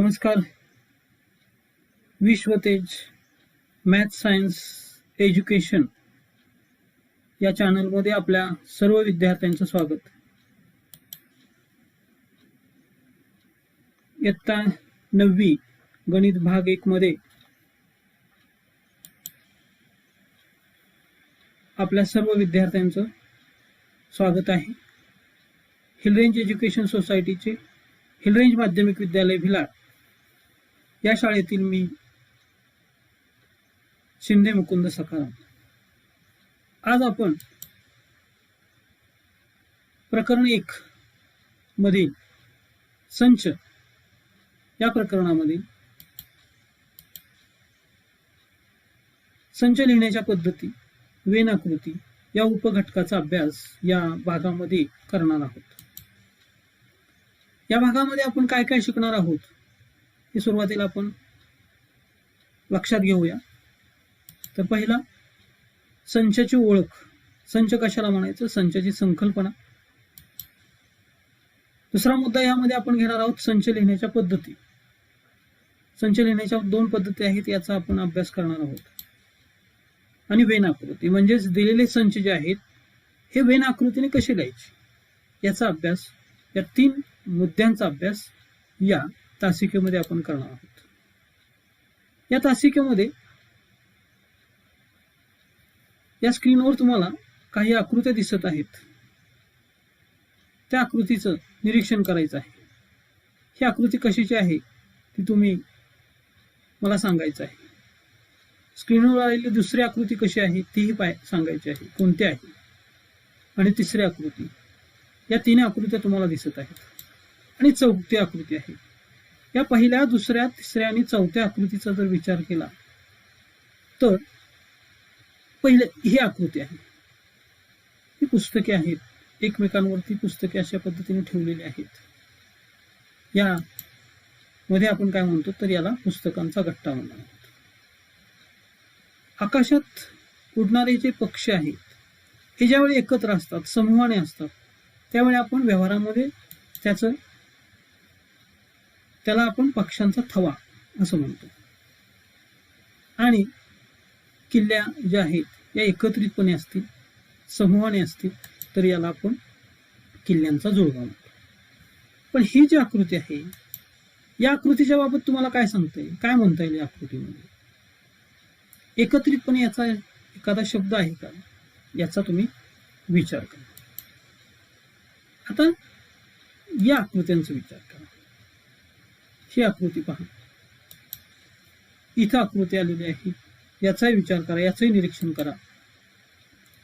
नमस्कार. विश्वतेज math science education या चॅनलमध्ये आपल्या सर्व विद्यार्थ्यांचं स्वागत. इयत्ता 9वी गणित भाग 1 मध्ये आपल्या सर्व विद्यार्थ्यांचं स्वागत आहे. हिलरेंज एज्युकेशन सोसायटीचे हिलरेंज माध्यमिक विद्यालय भिलाड या शाळेतील मी शिंदे मुकुंद सखाराम. आज आपण प्रकरण 1 मधील संच या प्रकरणामध्ये संच लिहिण्याच्या पद्धती, वेन आकृती या उपघटकाचा अभ्यास या भागामध्ये करणार आहोत. या भागामध्ये आपण काय काय शिकणार आहोत हे सुरुवातीला आपण लक्षात घेऊया. तर पहिला, संचाची ओळख. संच कशाला म्हणायचं, संचाची संकल्पना. दुसरा मुद्दा यामध्ये आपण घेणार आहोत संच लिहिण्याच्या पद्धती. संच लिहिण्याच्या 2 पद्धती आहेत, याचा आपण अभ्यास करणार आहोत. आणि वेन आकृती म्हणजेच दिलेले संच जे आहेत हे वेन आकृतीने कसे लिहायचे याचा अभ्यास, या 3 मुद्द्यांचा अभ्यास या तासिकेमध्ये आपण करणार आहोत. या तासिकेमध्ये या स्क्रीनवर तुम्हाला काही आकृत्या दिसत आहेत. त्या आकृतीचं निरीक्षण करायचं आहे. ही आकृती कशाची आहे ती तुम्ही मला सांगायचं आहे. स्क्रीनवर आलेली दुसरी आकृती कशी आहे तीही सांगायची आहे, कोणती आहे. आणि तिसरी आकृती, या 3 आकृत्या तुम्हाला दिसत आहेत. आणि चौथी आकृती आहे. या पहिल्या, दुसऱ्या, तिसऱ्या आणि चौथ्या आकृतीचा जर विचार केला तर पहिले ही आकृती आहे. ही पुस्तके आहेत, एकमेकांवरती पुस्तके अशा पद्धतीने ठेवलेली आहेत. या मध्ये आपण काय म्हणतो तर याला पुस्तकांचा गठ्ठा म्हणणार आहोत. आकाशात उडणारे जे पक्षी आहेत हे ज्यावेळी एकत्र असतात, समूहाने असतात, त्यावेळी आपण व्यवहारामध्ये त्याला आपण पक्ष्यांचा थवा असं म्हणतो. आणि किल्ल्या ज्या आहेत या एकत्रितपणे असतील, समूहाने असतील, तर याला आपण किल्ल्यांचा जोडगा म्हणतो. पण ही जी आकृती आहे या आकृतीच्या बाबत तुम्हाला काय सांगता येईल, काय म्हणता येईल या आकृतीमध्ये? एकत्रितपणे याचा एखादा शब्द आहे का याचा तुम्ही विचार करा. आता या आकृत्यांचा विचार करा. ही आकृती पहा, इथं आकृती आलेली आहे, याचाही विचार करा, याचंही निरीक्षण करा.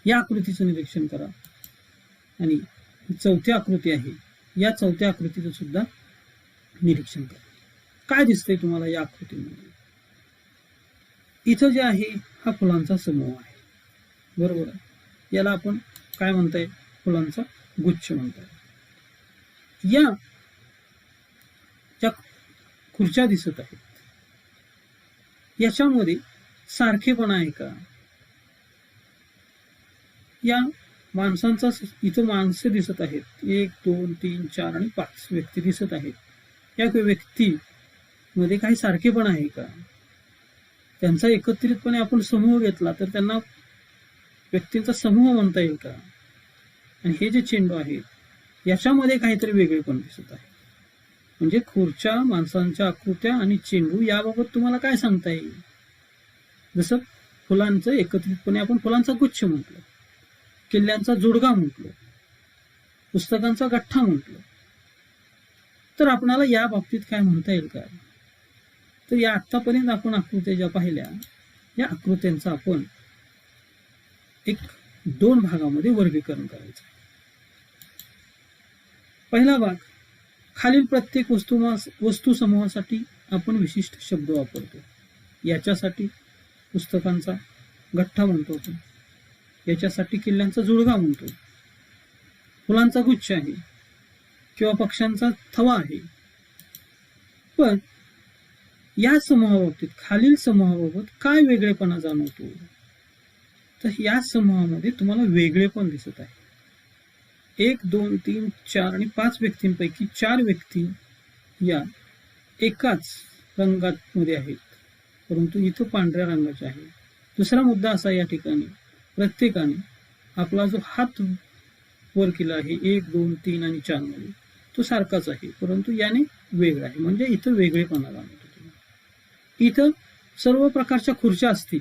या आकृतीचं निरीक्षण करा. आणि चौथी आकृती आहे, या चौथ्या आकृतीचं सुद्धा निरीक्षण करा. काय दिसतंय तुम्हाला या आकृतीमध्ये? इथं जे आहे हा फुलांचा समूह आहे, बरोबर आहे. याला आपण काय म्हणताय, फुलांचा गुच्छ म्हणताय. या ज्या खुर्च्या दिसत आहेत याच्यामध्ये सारखेपणा आहे का? या माणसांचा, इथं माणसं दिसत आहेत, 1 2 3 4 आणि 5 व्यक्ती दिसत आहेत. या व्यक्तीमध्ये काही सारखेपणा आहे का? त्यांचा एकत्रितपणे आपण समूह घेतला तर त्यांना व्यक्तींचा समूह म्हणता येईल का? आणि हे जे चेंडू आहेत याच्यामध्ये काहीतरी वेगळेपण दिसत आहे. म्हणजे खुर्च्या, माणसांच्या आकृत्या आणि चेंडू याबाबत तुम्हाला काय सांगता येईल? जसं फुलांचं एकत्रितपणे आपण फुलांचा गुच्छ म्हटलं, किल्ल्यांचा जोडगा म्हटलो, पुस्तकांचा गठ्ठा म्हटलो, तर आपणाला या बाबतीत काय म्हणता येईल का? तर या आतापर्यंत आपण आकृत्या ज्या पाहिल्या या आकृत्यांचं आपण 2 भागामध्ये वर्गीकरण करायचं. पहिला भाग, खालील प्रत्येक वस्तू समूहासाठी आपण विशिष्ट शब्द वापरतो. याच्यासाठी पुस्तकांचा गठ्ठा म्हणतो आपण, याच्यासाठी किल्ल्यांचा जोडगा म्हणतो, फुलांचा गुच्छ आहे किंवा पक्ष्यांचा थवा आहे. पण या समूहाबाबतीत, खालील समूहाबाबत काय वेगळेपणा जाणवतो? तर या समूहामध्ये तुम्हाला वेगळेपण दिसत आहे. 1 2 3 4 आणि 5 व्यक्तींपैकी 4 व्यक्ती या एकाच रंगामध्ये आहेत, परंतु इथं पांढऱ्या रंगाचे आहे. दुसरा मुद्दा असा या ठिकाणी, प्रत्येकाने आपला जो हात वर केला आहे 1, 2, 3 आणि 4 मध्ये, तो सारखाच आहे, परंतु याने वेगळा आहे. म्हणजे इथं वेगळेपणा जाणवतो. इथं सर्व प्रकारच्या खुर्च्या असतील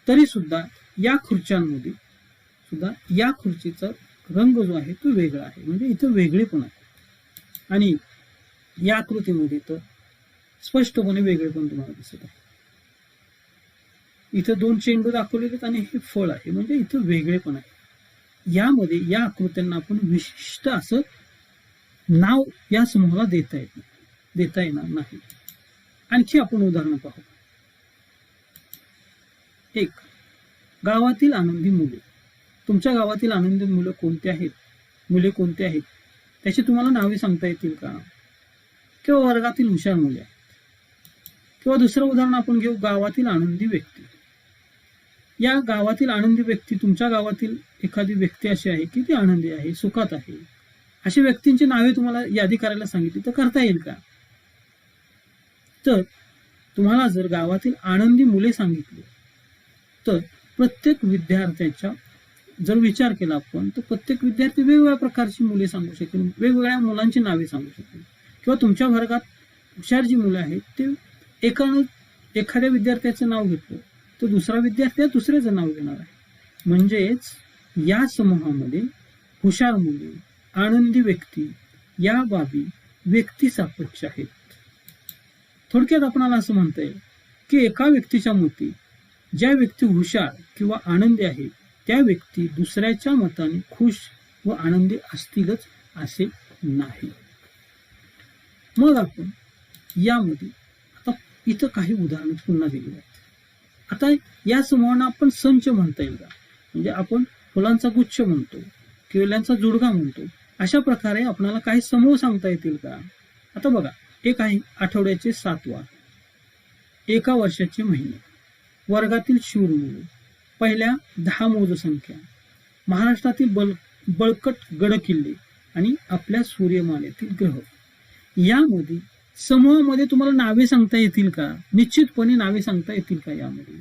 तरी सुद्धा या खुर्च्यांमध्ये सुद्धा या खुर्चीचा रंग जो आहे तो वेगळा आहे. म्हणजे इथं वेगळेपण आहे. आणि या आकृतीमध्ये तर स्पष्टपणे वेगळेपण तुम्हाला दिसत आहे. इथं 2 चेंडू दाखवलेले आहेत आणि हे फळ आहे. म्हणजे इथं वेगळेपण आहे. यामध्ये या आकृत्यांना आपण विशिष्ट असं नाव या समूहाला देता येणार नाही. आणखी आपण उदाहरण पाहू. 1. गावातील आनंदी मुले. तुमच्या गावातील आनंदी मुले कोणते आहेत त्याची तुम्हाला नावे सांगता येतील का? किंवा वर्गातील हुशार मुले आहेत. किंवा दुसरं उदाहरण आपण घेऊ, गावातील आनंदी व्यक्ती. या गावातील आनंदी व्यक्ती, तुमच्या गावातील एखादी व्यक्ती अशी आहे की ती आनंदी आहे, सुखात आहे, अशा व्यक्तींची नावे तुम्हाला यादी करायला सांगितली तर करता येईल का? तर तुम्हाला जर गावातील आनंदी मुले सांगितले तर प्रत्येक विद्यार्थ्याच्या जर विचार केला आपण तर प्रत्येक विद्यार्थी वेगवेगळ्या प्रकारची मुले सांगू शकेल, वेगवेगळ्या मुलांची नावे सांगू शकेल. किंवा तुमच्या वर्गात हुशार जी मुलं आहेत ते एखाद्या विद्यार्थ्याचं नाव घेतलं तर दुसरा विद्यार्थी दुसऱ्याचं नाव घेणार आहे. म्हणजेच या समूहामध्ये हुशार मुले, आनंदी व्यक्ती या बाबी व्यक्ती सापेक्ष आहेत. थोडक्यात आपणाला असं म्हणता येईल की एका व्यक्तीच्या मते ज्या व्यक्ती हुशार किंवा आनंदी आहेत त्या व्यक्ती दुसऱ्याच्या मताने खुश व आनंदी असतीलच असे नाही. मग आपण यामध्ये आता इथं काही उदाहरणं पुन्हा दिली आहेत. आता या समूहांना आपण संच म्हणता येईल का? म्हणजे आपण फुलांचा गुच्छ म्हणतो, केवल्यांचा जुडगा म्हणतो, अशा प्रकारे आपल्याला काही समूह सांगता येतील का? आता बघा, एक आहे आठवड्याचे 7 वार, एका वर्षाचे महिने, वर्गातील शूर मुले, पहिल्या 10 मोज संख्या, महाराष्ट्रातील बळकट गडकिल्ले आणि आपल्या सूर्यमालेतील ग्रह. यामध्ये समूहामध्ये तुम्हाला नावे सांगता येतील का? निश्चितपणे नावे सांगता येतील का यामध्ये?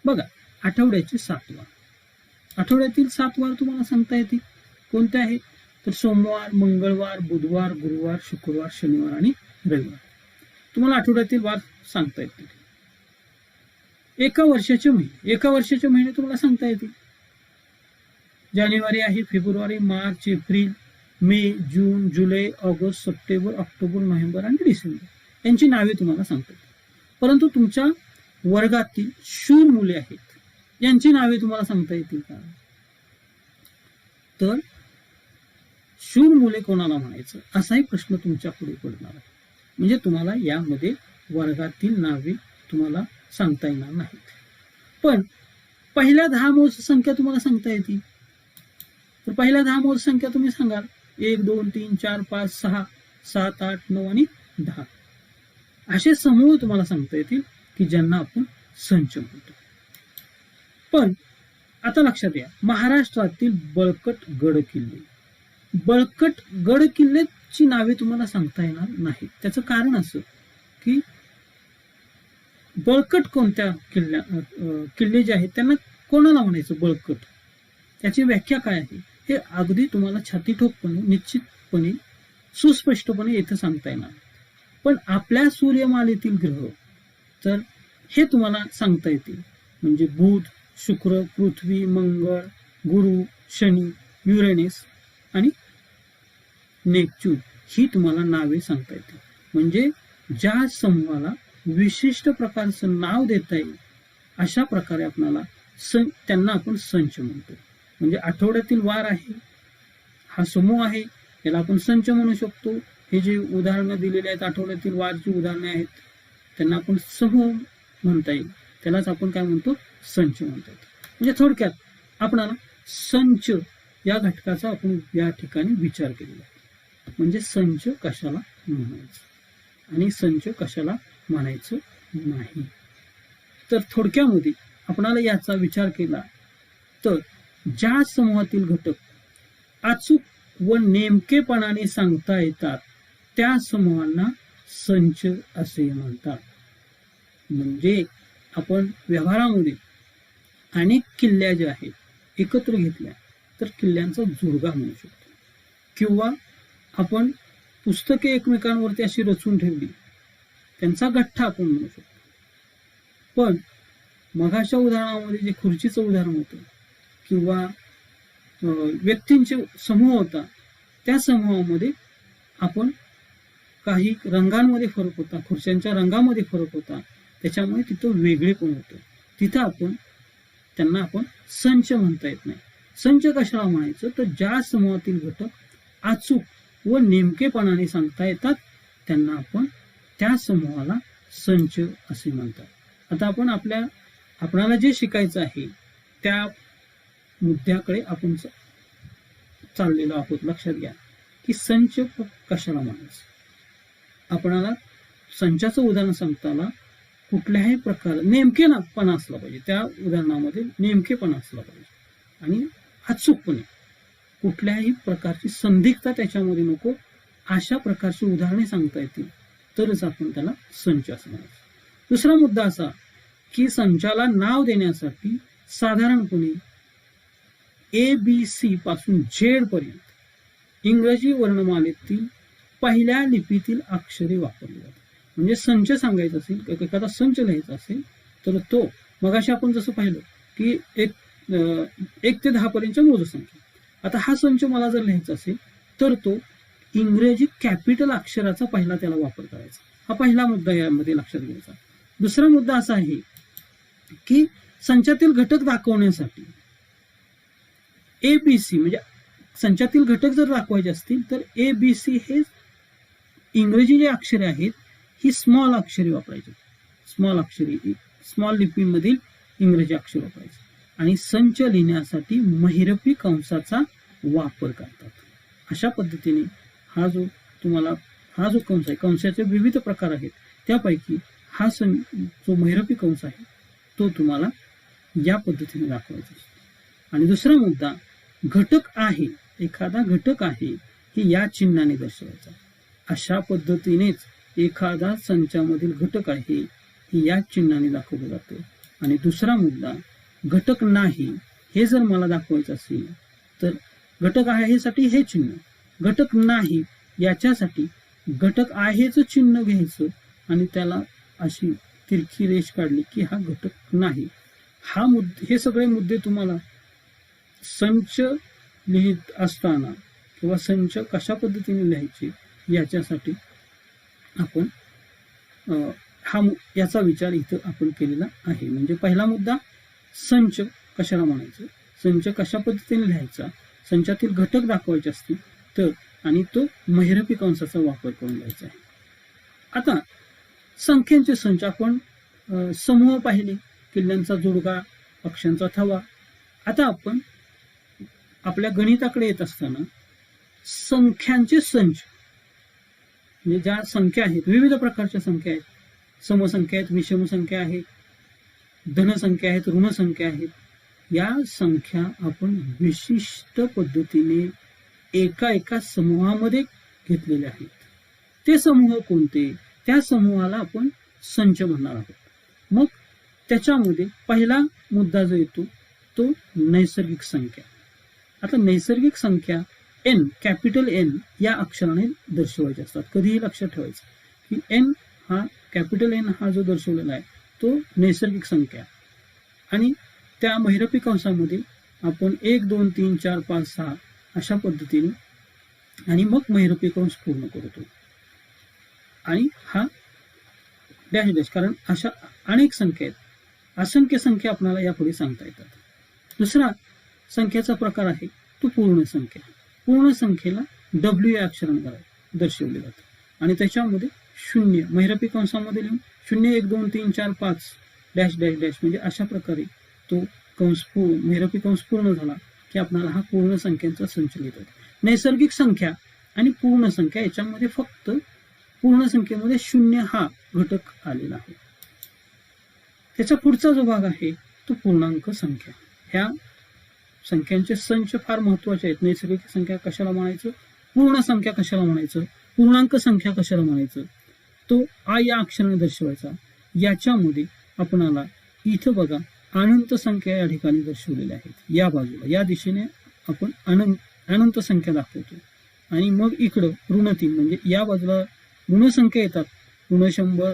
बघा, आठवड्याचे 7 वार, आठवड्यातील 7 वार तुम्हाला सांगता येतील. कोणते आहेत? तर सोमवार, मंगळवार, बुधवार, गुरुवार, शुक्रवार, शनिवार आणि रविवार. तुम्हाला आठवड्यातील वार सांगता येतील. एका वर्षाचे महिने तुम्हाला सांगता येतील. जानेवारी आहे, फेब्रुवारी, मार्च, एप्रिल, मे, जून, जुलै, ऑगस्ट, सप्टेंबर, ऑक्टोबर, नोव्हेंबर आणि डिसेंबर यांची नावे तुम्हाला सांगता येतील. परंतु तुमच्या वर्गातील शूर मुले आहेत यांची नावे तुम्हाला सांगता येतील का? तर शूर मुले कोणाला म्हणायचं असाही प्रश्न तुमच्या पुढे पडणार आहे. म्हणजे तुम्हाला यामध्ये वर्गातील नावे तुम्हाला सांगता येणार नाहीत. पण पहिल्या 10 मोज संख्या तुम्हाला सांगता येतील. तर पहिल्या 10 मोज संख्या तुम्ही सांगाल 1, 2, 3, 4, 5, 6, 7, 8, 9 आणि 10 असे समूह तुम्हाला सांगता येतील की ज्यांना आपण संच म्हणतो. पण आता लक्षात या, महाराष्ट्रातील बळकट गड किल्लेची नावे तुम्हाला सांगता येणार नाहीत. त्याचं कारण असं की बळकट कोणत्या किल्ले जे आहेत त्यांना कोणाला म्हणायचं बळकट, त्याची व्याख्या काय आहे हे अगदी तुम्हाला छातीठोकपणे, निश्चितपणे, सुस्पष्टपणे इथं सांगता येणार. पण आपल्या सूर्यमालेतील ग्रह तर हे तुम्हाला सांगता येतील. म्हणजे बुध, शुक्र, पृथ्वी, मंगळ, गुरु, शनी, युरेनस आणि नेपच्यून ही तुम्हाला नावे सांगता येतील. म्हणजे ज्या समूहाला विशिष्ट प्रकारचं नाव देता येईल अशा प्रकारे आपल्याला त्यांना आपण संच म्हणतो. म्हणजे आठवड्यातील वार आहे हा समूह आहे, याला आपण संच म्हणू शकतो. हे जे उदाहरणं दिलेले आहेत आठवड्यातील वारची उदाहरणे आहेत त्यांना आपण समूह म्हणता येईल, त्यालाच आपण काय म्हणतो? संच म्हणतो. म्हणजे थोडक्यात आपणाला संच या घटकाचा आपण या ठिकाणी विचार केलेला आहे. म्हणजे संच कशाला म्हणायचं आणि संच कशाला म्हणायचं नाही. तर थोडक्यामध्ये आपणाला याचा विचार केला तर ज्या समूहातील घटक अचूक व नेमकेपणाने सांगता येतात त्या समूहांना संच असे म्हणतात. म्हणजे आपण व्यवहारामध्ये अनेक किल्ल्या ज्या आहेत एकत्र घेतल्या तर किल्ल्यांचा जोडगा म्हणू शकतो, किंवा आपण पुस्तके एकमेकांवरती अशी रचून ठेवली त्यांचा गठ्ठा आपण म्हणू शकतो. पण मघाच्या उदाहरणामध्ये जे खुर्चीचं उदाहरण होतं किंवा व्यक्तींचे समूह होता, त्या समूहामध्ये आपण काही रंगांमध्ये फरक होता, खुर्च्यांच्या रंगामध्ये फरक होता, त्याच्यामुळे तिथं वेगळेपण होतं. तिथं त्यांना आपण संच म्हणता येत नाही. संच कशाला म्हणायचं तर ज्या समूहातील घटक अचूक व नेमकेपणाने सांगता येतात त्यांना आपण त्या समूहाला संच असे म्हणतात. आता आपण आपणाला जे शिकायचं आहे त्या मुद्द्याकडे आपण चाललेलो आहोत. लक्षात घ्या की संच कशाला म्हणायचं. आपणाला संचाचं उदाहरण सांगताना कुठल्याही प्रकार नेमकेपणा असला पाहिजे, त्या उदाहरणामध्ये नेमकेपणा असला पाहिजे आणि अचूकपणे, कुठल्याही प्रकारची संदिग्धता त्याच्यामध्ये नको, अशा प्रकारची उदाहरणे सांगता येतील तरच आपण त्याला संच असं म्हणायचं. दुसरा मुद्दा असा की संचाला नाव देण्यासाठी साधारणपणे ABC पासून Z पर्यंत इंग्रजी वर्णमालेतील पहिल्या लिपीतील अक्षरे वापरली जातात. म्हणजे संच सांगायचा असेल, एखादा संच लिहायचा असेल तर तो मगाशी आपण जसं पाहिलं की 1 ते 10 पर्यंतच्या मोजसंख्या. आता हा संच मला जर लिहायचा असेल तर तो इंग्रजी कॅपिटल अक्षराचा पहिला त्याला वापर करायचा. हा पहिला मुद्दा यामध्ये लक्षात घ्यायचा. दुसरा मुद्दा असा आहे की संचातील घटक दाखवण्यासाठी ABC म्हणजे संचातील घटक जर दाखवायचे असतील तर ABC हे इंग्रजी जे अक्षरे आहेत ही स्मॉल अक्षरे वापरायची. स्मॉल लिपीमधील इंग्रजी अक्षर वापरायचे आणि संच लिहिण्यासाठी महिरपी कंसाचा वापर करतात. अशा पद्धतीने हा जो कंस आहे, कंसाचे विविध प्रकार आहेत, त्यापैकी हा जो महिरपी कंस आहे तो तुम्हाला या पद्धतीने दाखवायचा. आणि दुसरा मुद्दा, घटक आहे, एखादा घटक आहे हे या चिन्हाने दर्शवायचा. अशा पद्धतीनेच एखादा संचामधील घटक आहे हे या चिन्हाने दाखवलं जातं. आणि दुसरा मुद्दा, घटक नाही हे जर मला दाखवायचं असेल तर घटक आहे साठी हे चिन्ह, घटक नाही याच्यासाठी घटक आहेच चिन्ह घ्यायचं आणि त्याला अशी तिरकी रेष काढली की हा घटक नाही. हे सगळे मुद्दे तुम्हाला संच लिहित असताना किंवा संच कशा पद्धतीने लिहायचे याच्यासाठी आपण याचा विचार इथं आपण केलेला आहे. म्हणजे पहिला मुद्दा, संच कशाला म्हणायचं, संच कशा पद्धतीने लिहायचा, संचातील घटक दाखवायचे असतील तर, आणि तो महिरपी कंसाचा वापर करून लिहायचा आहे. आता संख्यांचे संच आपण समूह पाहिले, किल्ल्यांचा जोडगा, पक्ष्यांचा थवा. आता आपण आपल्या गणिताकडे येत असताना संख्यांचे संच म्हणजे ज्या संख्या आहेत, विविध प्रकारच्या संख्या आहेत, समसंख्या आहेत, विषमसंख्या आहेत, धनसंख्या आहेत, ऋणसंख्या आहेत. या संख्या आपण विशिष्ट पद्धतीने एका समूहामध्ये घेतलेले आहेत. ते समूह कोणते, त्या समूहाला आपण संच म्हणणार आहोत. मग त्याच्यामध्ये पहिला मुद्दा जो येतो तो नैसर्गिक संख्या. आता नैसर्गिक संख्या N, कॅपिटल N या अक्षराने दर्शवायचे असतात. कधीही लक्षात ठेवायचं की N हा कॅपिटल N हा जो दर्शवलेला आहे तो नैसर्गिक संख्या, आणि त्या महिरपी कंसामध्ये आपण 1 2 3 4 5 6 अशा पद्धतीने आणि मग महिरपी कंस पूर्ण करतो. आणि हा डॅश डॅश, कारण अशा अनेक संख्या आहेत, असंख्य संख्या आपल्याला यापुढे सांगता येतात. दुसरा संख्याचा प्रकार आहे तो पूर्ण संख्या. पूर्ण संख्येला W या अक्षराने दर्शवले जातं आणि त्याच्यामध्ये 0 महिरपी कंसामध्ये लिहून 0 1 2 3 4 5 डॅश डॅश डॅश, म्हणजे अशा प्रकारे तो कंस महिरपी कंस पूर्ण झाला की आपल्याला हा पूर्ण संख्यांचा संच लिहिता येतो. नैसर्गिक संख्या आणि पूर्ण संख्या याच्यामध्ये फक्त पूर्ण संख्येमध्ये 0 हा घटक आलेला आहे. त्याचा पुढचा जो भाग आहे तो पूर्णांक संख्या. ह्या संख्यांचे संच फार महत्वाचे आहेत. नैसर्गिक संख्या कशाला म्हणायचं, पूर्ण संख्या कशाला म्हणायचं, पूर्णांक संख्या कशाला म्हणायचं. तो आ या अक्षराने दर्शवायचा. याच्यामध्ये आपणाला इथं बघा अनंत संख्या या ठिकाणी दर्शवलेल्या आहेत. या बाजूला या दिशेने आपण अनंत संख्या दाखवतो आणि मग इकडं ऋण 3 म्हणजे या बाजूला ऋण संख्या येतात. ऋण 100,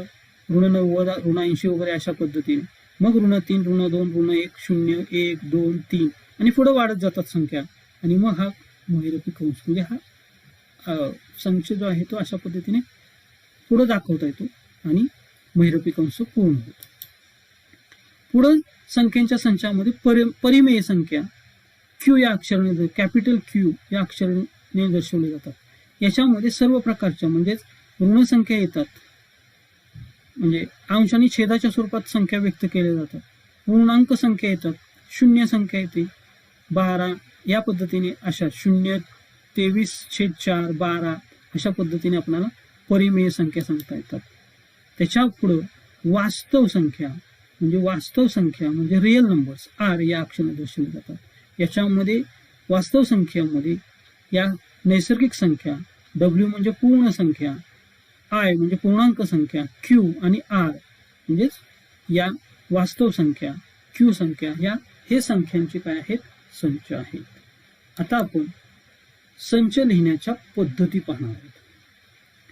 ऋण 90, ऋण 80 वगैरे अशा पद्धतीने. मग ऋण 3, ऋण 2, ऋण 1, 0, 1, 2, 3 आणि पुढे वाढत जातात संख्या. आणि मग हा महिरपी कंस म्हणजे हा संच जो आहे तो अशा पद्धतीने पुढे दाखवता येतो आणि महिरपी कंस पूर्ण होतो. पुढे संख्यांच्या संचामध्ये परिमेय संख्या क्यू या अक्षराने, कॅपिटल क्यू या अक्षराने दर्शवले जातात. याच्यामध्ये सर्व प्रकारच्या म्हणजेच ऋण संख्या येतात, म्हणजे अंश आणि छेदाच्या स्वरूपात संख्या व्यक्त केल्या जातात. पूर्णांक संख्या येतात, शून्य संख्या येते 12 या पद्धतीने. अशा 0, 23/4, 12 अशा पद्धतीने आपल्याला परिमेय संख्या सांगता येतात. त्याच्या पुढं वास्तव संख्या म्हणजे रिअल नंबर्स आर या अक्षराने दर्शवले जातात. याच्यामध्ये वास्तव संख्यामध्ये या नैसर्गिक संख्या, डब्ल्यू म्हणजे पूर्ण संख्या, आय म्हणजे पूर्णांक संख्या, क्यू आणि आर म्हणजेच या वास्तव संख्या, क्यू संख्या या हे संख्यांचे काय आहेत, संच आहेत. आता आपण संच लिहिण्याच्या पद्धती पाहणार आहोत.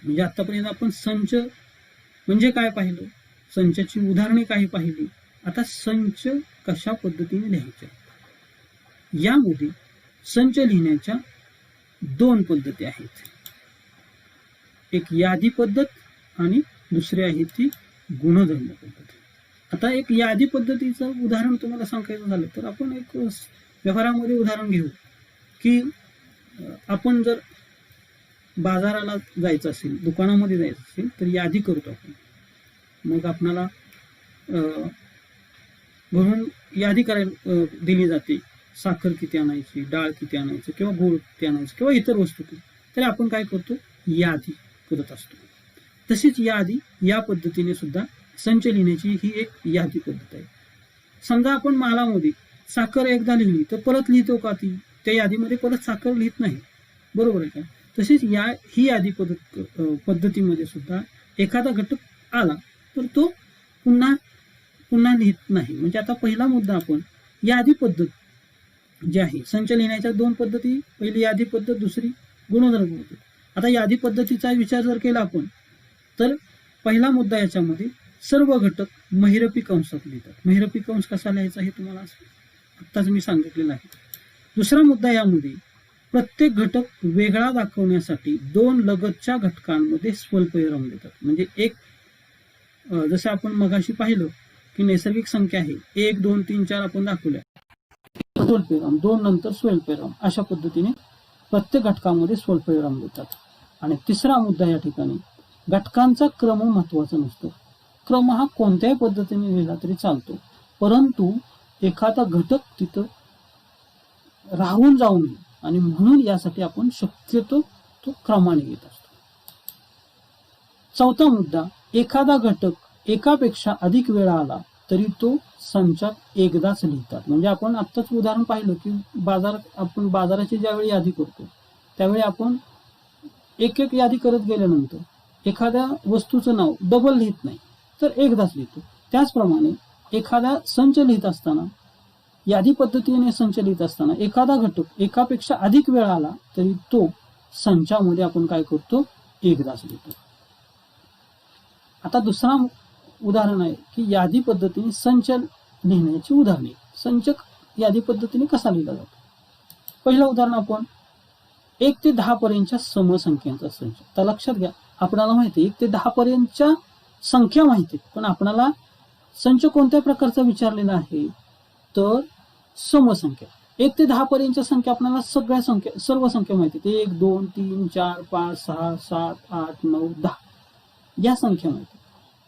म्हणजे आतापर्यंत आपण संच म्हणजे काय पाहिलं, संचाची उदाहरणे काही पाहिली. आता संच कशा पद्धतीने लिहायचे, यामध्ये संच लिहिण्याच्या 2 पद्धती आहेत. एक यादी पद्धत आणि दुसरी आहे ती गुणधर्म पद्धत. आता एक यादी पद्धतीचं उदाहरण तुम्हाला सांगायचं झालं तर आपण एक व्यवहारामध्ये उदाहरण घेऊ की आपण जर बाजाराला जायचं असेल, दुकानामध्ये जायचं असेल तर यादी करतो आपण. मग आपणाला घरून यादी करायला दिली जाते, साखर किती आणायची, डाळ किती आणायची किंवा गूळ किती आणायचं किंवा इतर वस्तू किती. तर आपण काय करतो, यादी करत असतो. तशीच यादी या पद्धतीने सुद्धा संच लिहिण्याची ही एक यादी पद्धत आहे. समजा आपण मालामध्ये साखर एकदा लिहिली तर परत लिहितो का, ती त्या यादीमध्ये परत साखर लिहित नाही, बरोबर आहे का. तसेच ही यादी पद्धतीमध्ये सुद्धा एखादा घटक आला तर तो पुन्हा लिहित नाही. म्हणजे आता पहिला मुद्दा आपण यादी पद्धत जी आहे, संच लिहिण्याच्या 2 पद्धती, पहिली यादी पद्धत, दुसरी गुणधर्म पद्धत. आता यादी पद्धतीचा विचार जर केला आपण तर पहिला मुद्दा याच्यामध्ये सर्व घटक महिरपी कंसात लिहितात. महिरपी कंस कसा लिहायचा हे तुम्हाला आत्ताच मी सांगितलेलं आहे. दुसरा मुद्दा यामध्ये प्रत्येक घटक वेगळा दाखवण्यासाठी 2 लगतच्या घटकांमध्ये स्वल्पविराम देतात. म्हणजे एक जसं आपण मगाशी पाहिलं की नैसर्गिक संख्या आहे 1, 2, 3, 4 आपण दाखवल्या, स्वल्पविराम 2 नंतर स्वल्पविराम अशा पद्धतीने प्रत्येक घटकामध्ये स्वल्पविराम देतात. आणि तिसरा मुद्दा या ठिकाणी घटकांचा क्रम महत्वाचा नसतो. क्रम हा कोणत्याही पद्धतीने लिहिला तरी चालतो, परंतु एखादा घटक तिथं राहून जाऊ नये आणि म्हणून यासाठी आपण शक्यतो तो क्रमाने घेत असतो. चौथा मुद्दा, एखादा घटक एकापेक्षा अधिक वेळा आला तरी तो संचात एकदाच लिहितात. म्हणजे आपण आत्ताच उदाहरण पाहिलं की आपण बाजाराची ज्यावेळी यादी करतो त्यावेळी आपण एक यादी करत गेल्यानंतर एखाद्या वस्तूचं नाव डबल लिहित नाही तर एकदाच लिहितो. त्याचप्रमाणे एखादा संच लिहित असताना, यादी पद्धतीने संच लिहित असताना एखादा घटक एकापेक्षा अधिक वेळा आला तरी तो संचामध्ये आपण काय करतो, एकदाच लिहितो. आता दुसरा उदाहरण आहे की यादी पद्धतीने संच लिहिण्याची उदाहरणे. संच यादी पद्धतीने कसा लिहिला जातो. पहिलं उदाहरण आपण 1 ते 10 पर्यंतच्या समसंख्यांचा संच. तर लक्षात घ्या, आपल्याला माहिती 1 ते 10 पर्यंतच्या संख्या माहिती, पण आपल्याला संच कोणत्या प्रकारचा विचारलेला आहे तर समसंख्या. 1 ते 10 पर्यंतच्या संख्या आपल्याला सर्व संख्या माहिती, 1, 2, 3, 4, 5, 6, 7, 8, 9, 10 या संख्या माहिती.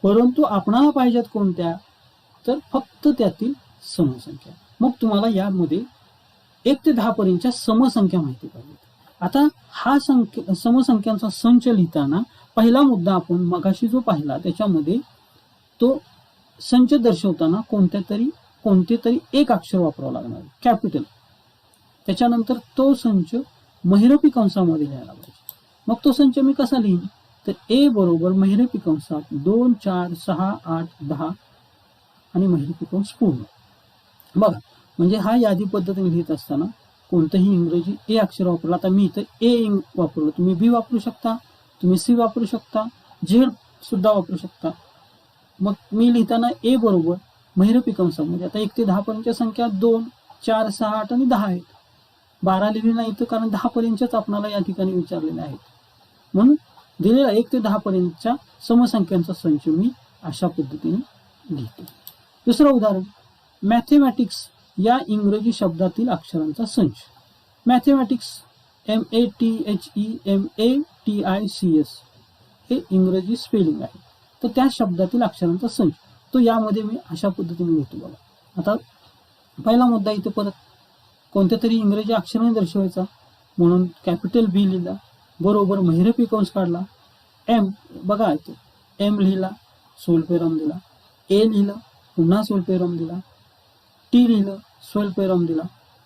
परंतु आपणाला पाहिजेत कोणत्या तर फक्त त्यातील समसंख्या. मग तुम्हाला यामध्ये 1 ते 10 पर्यंतच्या समसंख्या माहिती पाहिजे. आता हा समसंख्यांचा संच लिहिताना पहिला मुद्दा आपण मगाशी जो पाहिला त्याच्यामध्ये तो संच दर्शवताना कोणतेतरी एक अक्षर वापरावं लागणार, कॅपिटल. त्याच्यानंतर तो संच महिरपी कंसामध्ये लिहायला पाहिजे. मग तो संच मी कसा लिहीन तर ए बरोबर महिरपी कंसात 2 4 6 8 10 आणि महिरपी कंस पूर्ण. बघा, म्हणजे हा यादी पद्धतीने लिहित असताना कोणतंही इंग्रजी ए अक्षर वापरलं. आता मी इथं ए वापरलं, तुम्ही बी वापरू शकता, तुम्ही सी वापरू शकता, झेड सुद्धा वापरू शकता. मग मी लिहिताना ए बरोबर महिरपी कंसामध्ये आता 1 ते 10 पर्यंतच्या संख्या 2 4 6 8 आणि 10 आहेत. 12 लिहिली नाही इथं, कारण 10 पर्यंतच्याच आपल्याला या ठिकाणी विचारलेल्या आहेत. म्हणून दिलेला 1 ते 10 पर्यंतच्या समसंख्यांचा संच मी अशा पद्धतीने लिहितो. दुसरं उदाहरण, मॅथेमॅटिक्स या इंग्रजी शब्दातील अक्षरांचा संच. मॅथेमॅटिक्स MATHEMATICS हे इंग्रजी स्पेलिंग आहे. तर त्या शब्दातील अक्षरांचा संच तो यामध्ये मी अशा पद्धतीने लिहितो. बघा, आता पहिला मुद्दा इथे परत कोणत्या तरी इंग्रजी अक्षराने दर्शवायचा, म्हणून कॅपिटल बी लिहिला, बरोबर महिरपी कंस काढला. एम बघा, इथे एम लिहिला, स्वल्पविराम दिला. ए लिहिलं, पुन्हा स्वल्पविराम दिला. टी लिहिलं, स्वल्पविराम दिला.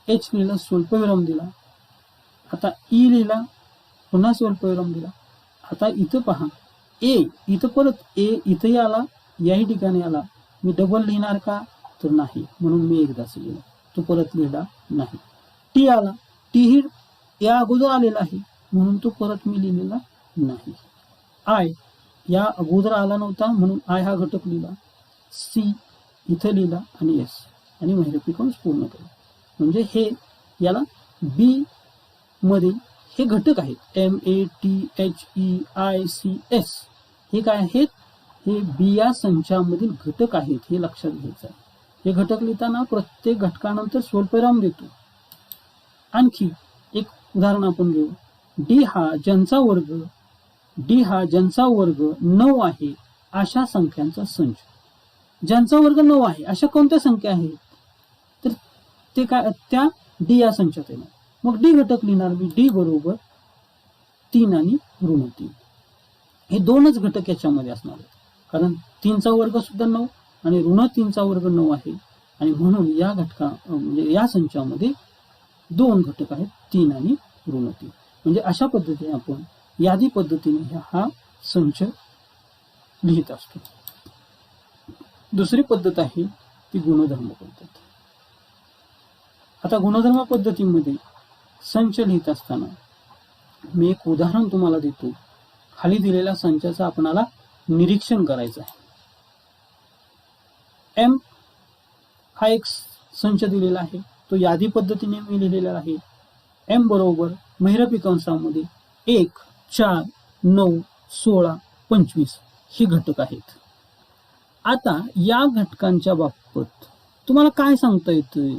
एच लिहिलं, स्वल्पविराम दिला. आता ई लिहिला, पुन्हा स्वल्पविराम दिला. आता इथं पहा, ए इथं परत ए इथंही आला, याही ठिकाणी आला. मी डबल लिहिणार का, तर नाही, म्हणून मी एकदाच लिहिला, तो परत लिहिला नाही. टी आला, टी ही या अगोदर आलेला आहे, म्हणून तो परत मी लिहिलेला नाही. आय या अगोदर आला नव्हता, म्हणून आय हा घटक लिहिला. सी इथं लिहिला आणि एस आणि महिरपी कंस पूर्ण केला. म्हणजे हे याला बी मध्ये हे घटक आहेत. MATHEICS हे काय आहेत, हे बी या संचामधील घटक आहेत, हे लक्षात घ्यायचं आहे. हे घटक लिहिताना प्रत्येक घटकानंतर स्वल्पविराम देतो. आणखी एक उदाहरण आपण घेऊ. डी हा ज्यांचा वर्ग 9 आहे अशा संख्यांचा संच. ज्यांचा वर्ग 9 आहे अशा कोणत्या संख्या आहेत, तर ते काय, त्या डी या संचात येणार. मग डी घटक लिहिणार मी. डी बरोबर 3 आणि ऋण 3 हे दोनच घटक याच्यामध्ये असणार आहेत, कारण 3चा वर्ग सुद्धा 9 आणि ऋण 3चा वर्ग 9 आहे, आणि म्हणून या म्हणजे या संचामध्ये 2 घटक आहेत, 3 आणि ऋण 3. म्हणजे अशा पद्धतीने आपण यादी पद्धतीने हा संच लिहित असतो. दुसरी पद्धत आहे ती गुणधर्म पद्धत. आता गुणधर्म पद्धतीमध्ये संच लिहित असताना मी एक उदाहरण तुम्हाला देतो. खाली दिलेल्या संचाचं आपणाला निरीक्षण करायचं आहे. एम हा एक संच दिलेला आहे, तो यादी पद्धतीने मी लिहिलेला आहे. एम बरोबर महिरपी कंसामध्ये 1 4 9 16 25 हे घटक आहेत. आता या घटकांच्या बाबतीत तुम्हाला काय सांगता येतंय,